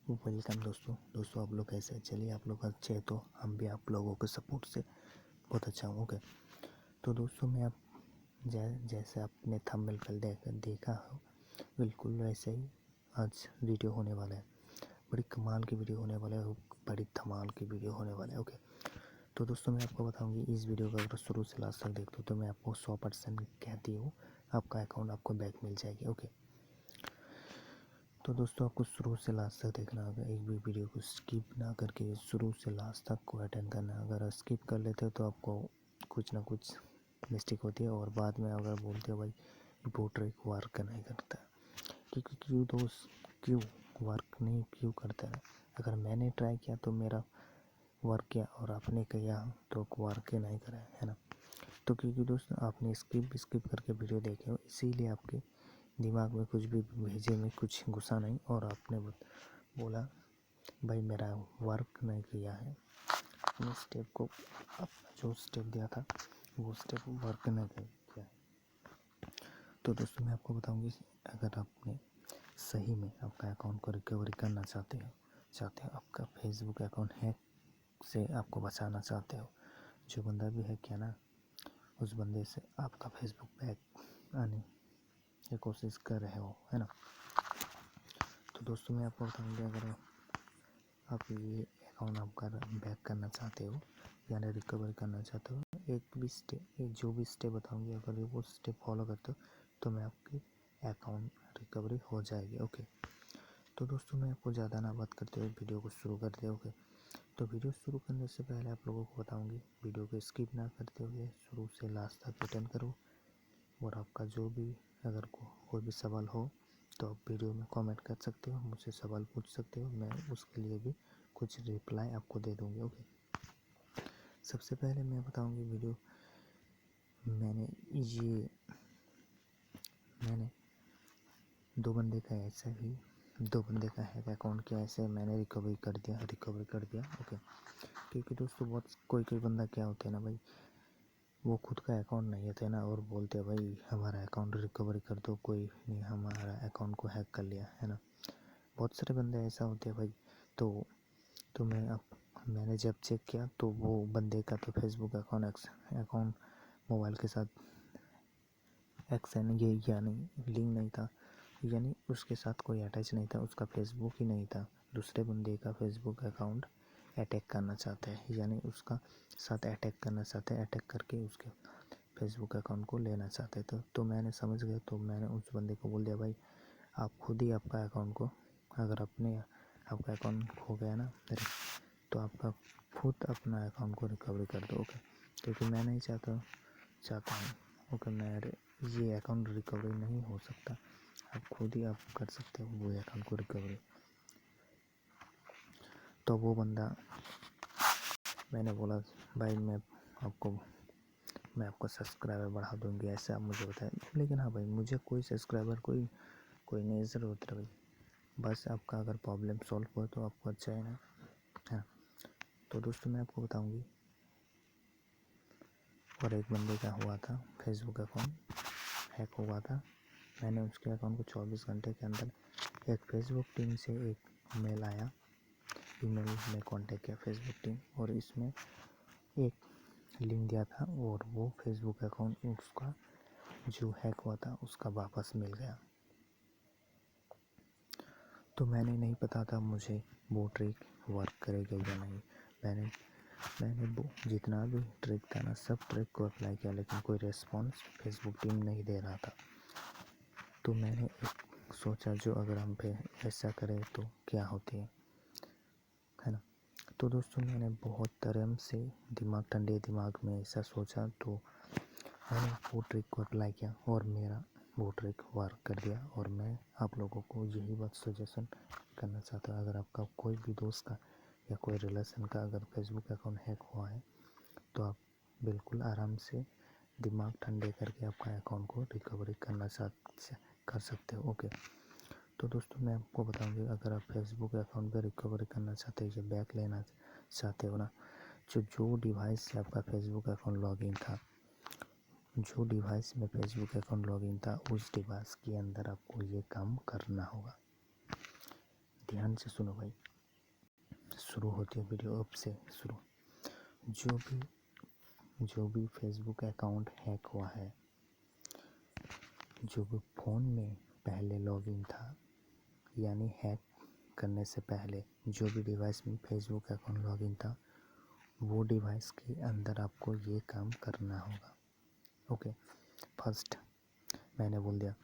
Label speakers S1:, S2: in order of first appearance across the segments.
S1: Welcome दोस्तों आप लोग कैसे हैं? चलिए आप लोग अच्छे हैं तो हम भी आप लोगों के सपोर्ट से बहुत अच्छा हूँ। ओके, तो दोस्तों मैं आप जैसे आपने थंबनेल पर देखा हो, बिल्कुल वैसे ही आज वीडियो होने वाला है। बड़ी कमाल की वीडियो होने वाला है, बड़ी धमाल की वीडियो होने वाला है। ओके, तो दोस्तों मैं आपको बताऊंगी इस वीडियो को अगर शुरू से लास्ट तक देखते हो तो मैं आपको 100% कहती हूँ आपका अकाउंट आपको बैक मिल जाएगी। ओके, तो दोस्तों आपको शुरू से लास्ट तक देखना होगा, एक भी वीडियो को स्किप ना करके शुरू से लास्ट तक को अटेंड करना है। अगर स्किप कर लेते हो तो आपको कुछ ना कुछ मिस्टेक होती है और बाद में अगर बोलते हो भाई वो ट्रिक वर्क नहीं करता, क्योंकि क्यों वर्क नहीं क्यों करता है? अगर मैंने ट्राई किया तो मेरा वर्क किया और आपने किया तो वर्क ही नहीं करा है ना। तो क्योंकि दोस्तों आपने स्किप करके वीडियो देखे हो, इसीलिए आपके दिमाग में कुछ भी भेजे में कुछ घुसा नहीं और आपने बोला भाई मेरा वर्क नहीं किया है, अपने स्टेप को अपना जो स्टेप दिया था वो स्टेप वर्क नहीं किया है। तो दोस्तों मैं आपको बताऊंगी, अगर आपने सही में आपका अकाउंट को रिकवरी करना चाहते हो आपका फेसबुक अकाउंट हैक से आपको बचाना चाहते हो, जो बंदा भी हैक किया ना उस बंदे से आपका फेसबुक बैक आने की कोशिश कर रहे हो, है ना। तो दोस्तों मैं आपको बताऊंगी, अगर आप ये अकाउंट आपका बैक करना चाहते हो यानी रिकवर करना चाहते हो, जो भी स्टेप बताऊंगी अगर वो स्टेप फॉलो करते हो तो मैं आपकी अकाउंट रिकवरी हो जाएगी। ओके, तो दोस्तों मैं आपको ज़्यादा ना बात करते हुए वीडियो को शुरू करते हैं। ओके, तो वीडियो शुरू करने से पहले आप लोगों को बताऊंगी, वीडियो को स्किप ना करते हुए शुरू से लास्ट तक अटेंड करो और आपका जो भी अगर कोई भी सवाल हो तो आप वीडियो में कमेंट कर सकते हो, मुझसे सवाल पूछ सकते हो, मैं उसके लिए भी कुछ रिप्लाई आपको दे दूँगी। ओके, सबसे पहले मैं बताऊँगी वीडियो मैंने दो बंदे का हैक अकाउंट किया, ऐसे मैंने रिकवर कर दिया। ओके, क्योंकि दोस्तों बहुत कोई बंदा क्या होते हैं ना भाई, वो खुद का अकाउंट नहीं होता है ना और बोलते हैं भाई हमारा अकाउंट रिकवरी कर दो, कोई नहीं हमारा अकाउंट को हैक कर लिया है ना। बहुत सारे बंदे ऐसा होते हैं भाई। तो मैंने जब चेक किया तो वो बंदे का तो फेसबुक अकाउंट मोबाइल के साथ एक्शन ये यानी लिंक नहीं था, यानी उसके साथ कोई अटैच नहीं था, उसका फेसबुक ही नहीं था। दूसरे बंदे का फेसबुक अकाउंट अटैक करना चाहते हैं, यानी उसका साथ अटैक करना चाहते हैं, अटैक करके उसके फेसबुक अकाउंट को लेना चाहते थे। तो मैंने समझ गया, तो मैंने उस बंदे को बोल दिया भाई आप खुद ही आपका अकाउंट को, अगर आपका अकाउंट खो गया ना तो आपका खुद अपना अकाउंट को रिकवरी कर दो। ओके, क्योंकि मैं नहीं चाहता हूँ ओके मेरे ये अकाउंट रिकवरी नहीं हो सकता, आप खुद ही आप कर सकते हो वो अकाउंट को रिकवरी। तो वो बंदा, मैंने बोला भाई मैं आपको सब्सक्राइबर बढ़ा दूँगी, ऐसे आप मुझे बताएं। लेकिन हाँ भाई, मुझे कोई सब्सक्राइबर कोई नहीं ज़रूरत है भाई, बस आपका अगर प्रॉब्लम सॉल्व हो तो आपको अच्छा है ना। हाँ, तो दोस्तों मैं आपको बताऊंगी, और एक बंदे का हुआ था फेसबुक अकाउंट हैक हुआ था। मैंने उसके अकाउंट को 24 घंटे के अंदर एक फेसबुक टीम से एक मेल आया, ईमेल में कांटेक्ट किया फेसबुक टीम और इसमें एक लिंक दिया था और वो फेसबुक अकाउंट उसका जो हैक हुआ था उसका वापस मिल गया। तो मैंने नहीं पता था मुझे वो ट्रिक वर्क करेगा या नहीं। मैंने वो जितना भी ट्रिक था ना सब ट्रिक को अप्लाई किया, लेकिन कोई रिस्पॉन्स फेसबुक टीम नहीं दे रहा था। तो मैंने एक सोचा जो अगर हम पे ऐसा करें तो क्या होती है ना। तो दोस्तों मैंने बहुत आराम से ठंडे दिमाग में ऐसा सोचा, तो मैंने वो ट्रिक को अप्लाई किया और मेरा वो ट्रिक वर्क कर दिया। और मैं आप लोगों को यही बात सजेशन करना चाहता हूँ, अगर आपका कोई भी दोस्त का या कोई रिलेशन का अगर फेसबुक अकाउंट हैक हुआ है तो आप बिल्कुल आराम से दिमाग ठंडे करके आपका अकाउंट को रिकवरी कर सकते हो। ओके, तो दोस्तों मैं आपको बताऊंगी, अगर आप फेसबुक अकाउंट पे रिकवरी करना चाहते हो या बैक लेना चाहते हो ना, जो डिवाइस से आपका फेसबुक अकाउंट लॉगिन था, जो डिवाइस में फेसबुक अकाउंट लॉगिन था उस डिवाइस के अंदर आपको ये काम करना होगा। ध्यान से सुनो भाई, शुरू होती है वीडियो अब से शुरू। जो भी फेसबुक अकाउंट हैक हुआ है, जो भी फ़ोन में पहले लॉगिन था, यानी हैक करने से पहले जो भी डिवाइस में फेसबुक अकाउंट लॉगिन था, वो डिवाइस के अंदर आपको ये काम करना होगा। ओके, फर्स्ट मैंने बोल दिया,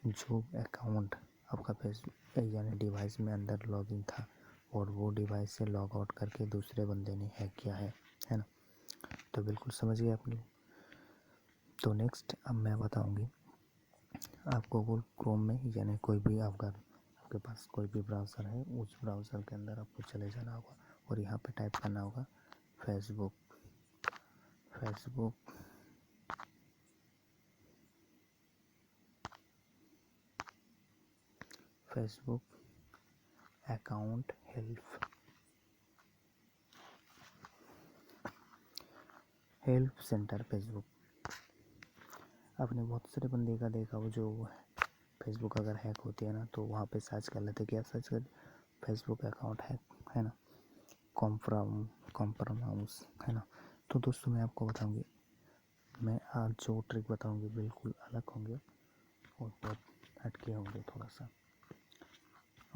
S1: जो अकाउंट आपका फेसबुक यानी डिवाइस में अंदर लॉगिन था और वो डिवाइस से लॉग आउट करके दूसरे बंदे ने हैक किया है ना। तो बिल्कुल समझ गए आप लोग। तो नेक्स्ट अब मैं बताऊंगी आपको। गूगल क्रोम में यानी कोई भी आपके पास कोई भी ब्राउज़र है, उस ब्राउज़र के अंदर आपको चले जाना होगा और यहाँ पे टाइप करना होगा Facebook account help centre Facebook. आपने बहुत सारे बंदे का देखा हो जो फेसबुक अगर हैक होती है ना, तो वहाँ पे सर्च कर लेते, क्या सर्च कर, फेसबुक अकाउंट हैक, है ना, कॉम्प्रोमाइज़, है ना। तो दोस्तों मैं आपको बताऊंगी, मैं आज जो ट्रिक बताऊंगी बिल्कुल अलग होंगे और बहुत हटके होंगे थोड़ा सा।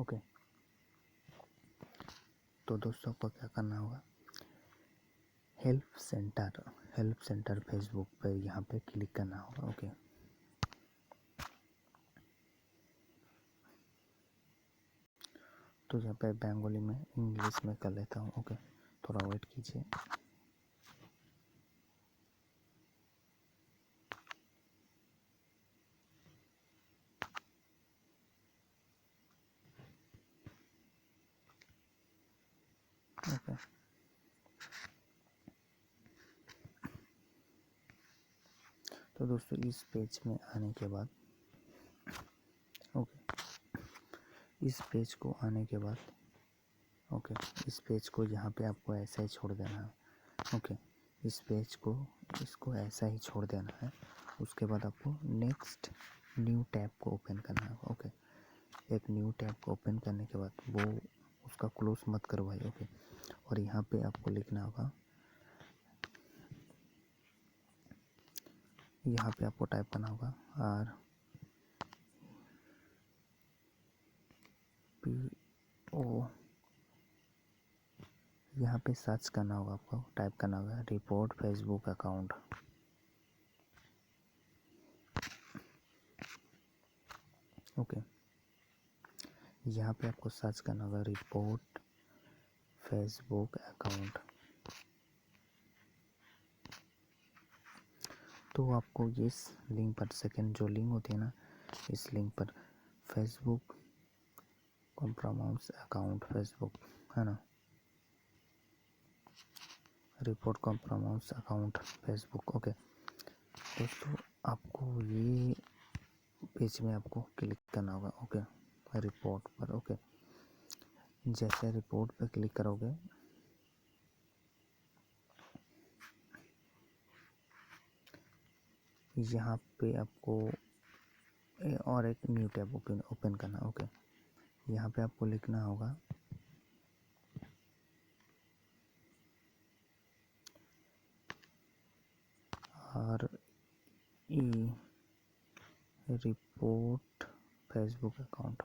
S1: ओके, तो दोस्तों आपको क्या करना होगा, हेल्प सेंटर फेसबुक पे यहाँ पे क्लिक करना होगा। ओके, तो यहाँ पे बंगाली में इंग्लिश में कर लेता हूँ। ओके, थोड़ा वेट कीजिए। ओके, तो दोस्तों इस पेज में आने के बाद, ओके, इस पेज को आने के बाद, ओके, इस पेज को यहाँ पे आपको ऐसा ही छोड़ देना है। ओके, इस पेज को इसको ऐसा ही छोड़ देना है। उसके बाद आपको नेक्स्ट न्यू टैब को ओपन करना है। ओके, एक न्यू टैब को ओपन करने के बाद वो उसका क्लोज मत करो भाई। ओके, और यहाँ पे आपको लिखना होगा, यहाँ पे आपको टाइप करना होगा RPO। यहाँ पे सर्च करना होगा, आपको टाइप करना होगा रिपोर्ट फेसबुक अकाउंट। ओके, यहाँ पे आपको सर्च करना होगा रिपोर्ट फेसबुक अकाउंट। तो आपको इस लिंक पर, सेकंड जो लिंक होती है ना, इस लिंक पर फेसबुक कॉम्प्रोमाइज़ अकाउंट फेसबुक, है ना, report compromise account Facebook. Okay, दोस्तों आपको ये पेज में आपको क्लिक करना होगा। ओके, रिपोर्ट पर। ओके, जैसे रिपोर्ट पर क्लिक करोगे, यहाँ पे आपको और एक न्यू टैब ओपन करना। ओके, यहाँ पे आपको लिखना होगा रिपोर्ट फेसबुक अकाउंट।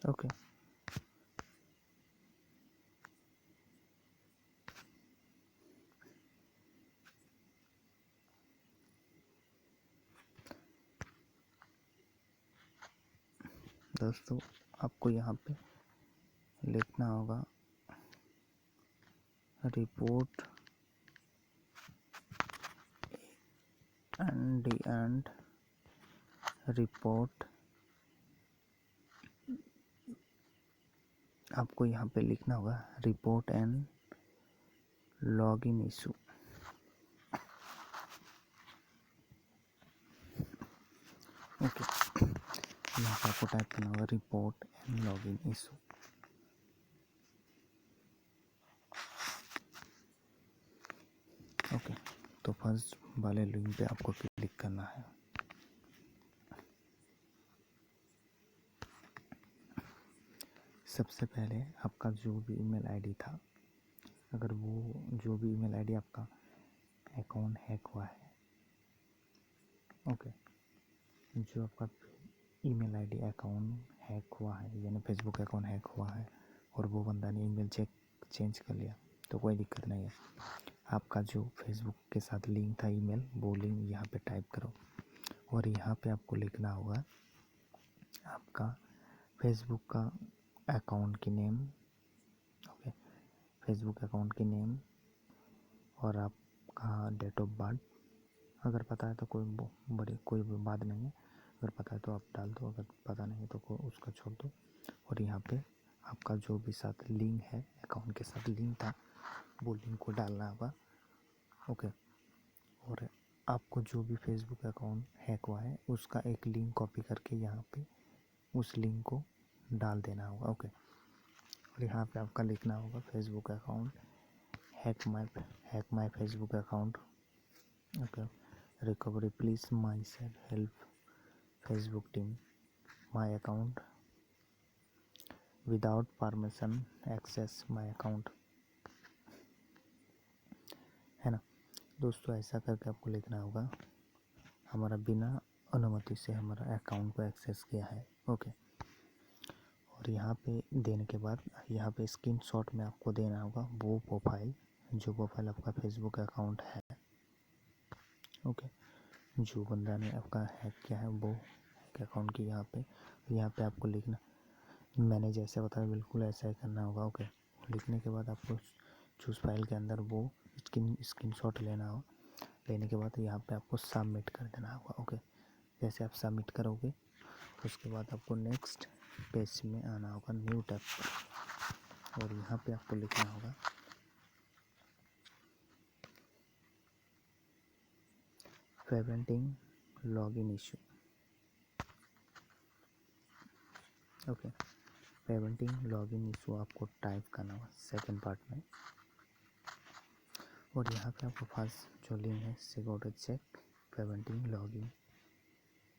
S1: ओके, दोस्तों आपको यहाँ पे लिखना होगा रिपोर्ट एंड रिपोर्ट। आपको यहाँ पे लिखना होगा report and login issue. Okay, यहाँ पे आपको टाइप करना होगा report and login issue. Okay, तो फर्स्ट वाले लिंक पे आपको क्लिक करना है। सबसे पहले आपका जो भी ईमेल आईडी था, अगर वो जो भी ईमेल आईडी आपका अकाउंट हैक हुआ है, ओके, जो आपका ईमेल आईडी अकाउंट हैक हुआ है यानी फेसबुक अकाउंट हैक हुआ है और वो बंदा ने ईमेल चेंज कर लिया तो कोई दिक्कत नहीं है। आपका जो फेसबुक के साथ लिंक था ईमेल, वो लिंक यहाँ पे टाइप करो और यहाँ पे आपको लिखना होगा आपका फेसबुक का अकाउंट की नेम, ओके, फेसबुक अकाउंट की नेम और आपका डेट ऑफ बर्थ। अगर पता है तो कोई बात नहीं है, अगर पता है तो आप डाल दो, अगर पता नहीं है तो उसका छोड़ दो। और यहाँ पे आपका जो भी साथ लिंक है, अकाउंट के साथ लिंक था, वो लिंक को डालना होगा, ओके। और आपको जो भी फेसबुक अकाउंट हैक हुआ है उसका एक लिंक कॉपी करके यहाँ पे उस लिंक को डाल देना होगा, ओके। और यहाँ पे आपका लिखना होगा Facebook account hack my Facebook account, okay, recovery please myself help Facebook team my account without permission access my account, है ना दोस्तों। ऐसा करके आपको लिखना होगा हमारा बिना अनुमति से हमारा अकाउंट को एक्सेस किया है, ओके। और यहाँ पे देने के बाद यहाँ पे स्क्रीनशॉट में आपको देना होगा वो प्रोफाइल, जो प्रोफाइल आपका फेसबुक अकाउंट है, ओके, जो बंदा ने आपका हैक किया है वो हैक अकाउंट की। यहाँ पे आपको लिखना, मैंने जैसे बताया बिल्कुल ऐसा ही करना होगा, ओके। लिखने के बाद आपको चूज़ फाइल के अंदर वो स्क्रीनशॉट लेना हो, लेने के बाद यहाँ पे आपको सबमिट कर देना होगा, ओके। जैसे आप सबमिट करोगे उसके बाद आपको नेक्स्ट पेज में आना होगा, न्यू टैब पर, और यहाँ पे आपको लिखना होगा preventing login issue, okay. Preventing login issue आपको टाइप करना होगा सेकंड पार्ट में। और यहाँ पे आपको फर्स्ट जो लिंक है security check preventing login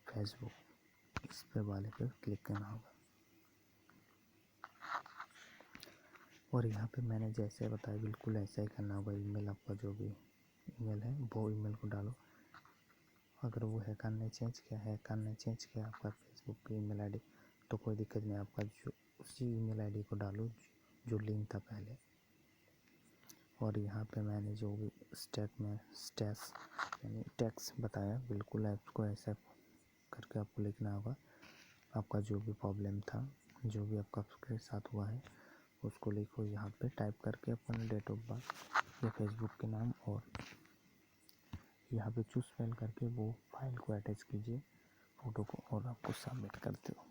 S1: Facebook, इस पे वाले पे क्लिक करना होगा। और यहाँ पे मैंने जैसे बताया बिल्कुल ऐसा ही करना होगा। ईमेल आपका जो भी ईमेल है वो ईमेल को डालो। अगर वो हैकर ने चेंज किया आपका फेसबुक की ईमेल आईडी तो कोई दिक्कत नहीं, आपका जो उसी ईमेल आईडी को डालो जो लिंक था पहले। और यहाँ पे मैंने जो भी टैक्स बताया बिल्कुल आपको ऐसा करके आपको लिखना होगा। आपका जो भी प्रॉब्लम था, जो भी आपके साथ हुआ है उसको लिखो यहाँ पे टाइप करके अपना डेट ऑफ बर्थ या फेसबुक के नाम, और यहाँ पे चूज फाइल करके वो फाइल को अटैच कीजिए फ़ोटो को, और आपको सबमिट करते हो।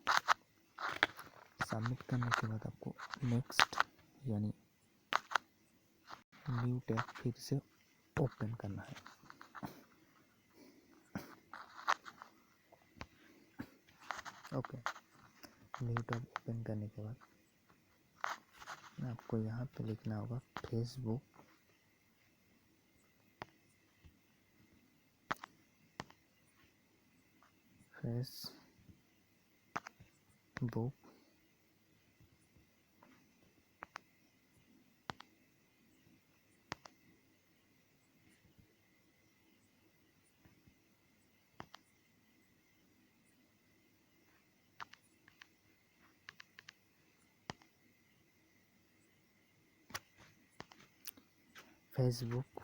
S1: सबमिट करने के बाद आपको नेक्स्ट यानी न्यू टैब फिर से ओपन करना है, ओके। न्यू टैब ओपन करने के बाद आपको यहाँ पे लिखना होगा Facebook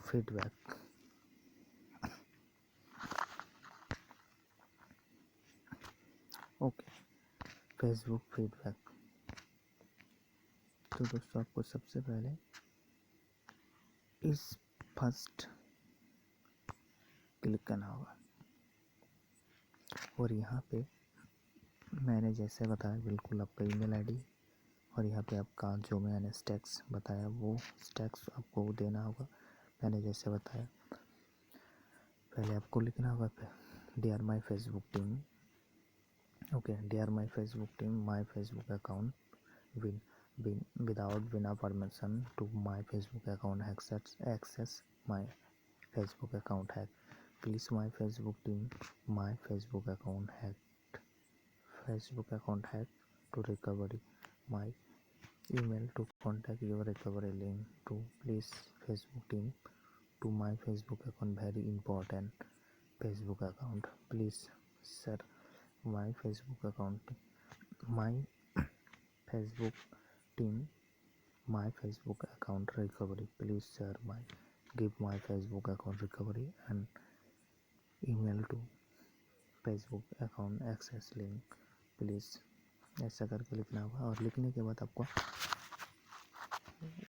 S1: feedback, okay, Facebook feedback. तो दोस्तों आपको सबसे पहले इस फर्स्ट क्लिक करना होगा, और यहाँ पे मैंने जैसे बताया बिल्कुल आपका ईमेल आईडी और यहाँ पे आपका जो मैंने स्टैक्स बताया वो स्टैक्स आपको देना होगा। मैंने जैसे बताया पहले आपको लिखना होगा dear my Facebook team, okay, dear my Facebook team, my Facebook account win without Vina permission to my Facebook account access my Facebook account hack. Please my Facebook team, my Facebook account hack to recovery. My email to contact your recovery link to please Facebook team to my Facebook account, very important Facebook account. Please sir, my Facebook account, my Facebook team, my Facebook account recovery. Please share my give my Facebook account recovery and email to Facebook account access link. Please ऐसा करके लिखना होगा और लिखने के बाद आपको